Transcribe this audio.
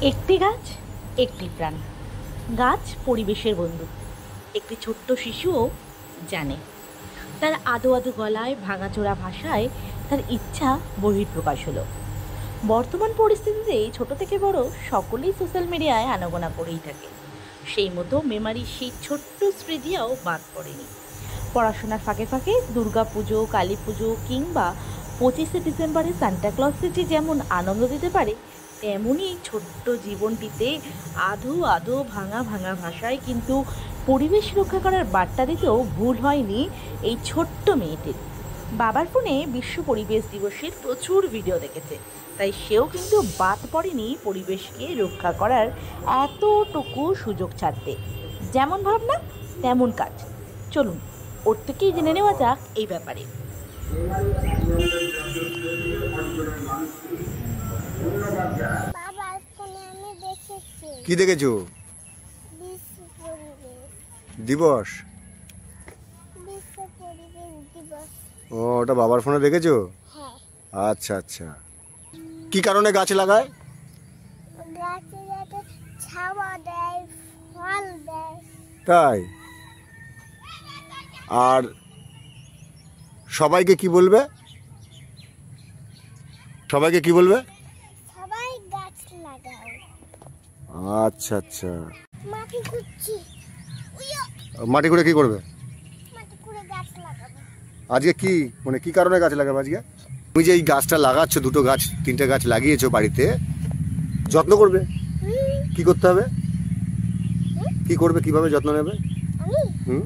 একটি গাছ একটি প্রাণ। গাছ পরিবেশের বন্ধু। একটি ছোট্ট শিশুও জানে। তার আদো আদো গলায় ভাঙাচোরা ভাষায় তার ইচ্ছা বহিঃপ্রকাশ হলো। বর্তমান পরিস্থিতিতে ছোট থেকে বড় সকলেই সোশ্যাল মিডিয়ায় আনাগোনা করেই থাকে। সেই মতো মেমারির সেই ছোট্ট স্মৃতিও বাদ পড়েনি। পড়াশোনার ফাঁকে ফাঁকে দুর্গাপুজো, কালী পুজো কিংবা 25শে ডিসেম্বরে সান্টাক্লজকে যে যেমন আনন্দ দিতে পারে, তেমনই এই ছোট্ট জীবনটিতে আধো আধো ভাঙা ভাঙা ভাষায় কিন্তু পরিবেশ রক্ষা করার বার্তা দিতেও ভুল হয়নি এই ছোট্ট মেয়েটির। বাবার ফোনে বিশ্ব পরিবেশ দিবসের প্রচুর ভিডিও দেখেছে, তাই সেও কিন্তু বাদ পড়েনি পরিবেশকে রক্ষা করার এতটুকু সুযোগ ছাড়তে। যেমন ভাবনা তেমন কাজ। চলুন ওর থেকেই জেনে নেওয়া যাক এই ব্যাপারে। কি দেখেছো? দিবস। ও, ওটা বাবার ফোনে দেখেছো? আচ্ছা আচ্ছা। কি কারণে গাছ লাগায়? তাই? আর সবাইকে কি বলবে? সবাইকে কি বলবে? সবাই গাছ লাগাও। আচ্ছা আচ্ছা। মাটি খুঁড়ছি। মাটি করে কি করবে? মাটি খুঁড়ে গাছ লাগাবো। আজকে কি মানে কি কারণে গাছ লাগাবে আজকে? তুমি যে এই গাছটা লাগাচ্ছ, দুটো গাছ তিনটে গাছ লাগিয়েছো বাড়িতে, যত্ন করবে? কি করতে হবে? কি করবে, কিভাবে যত্ন নেবে? আমি হুম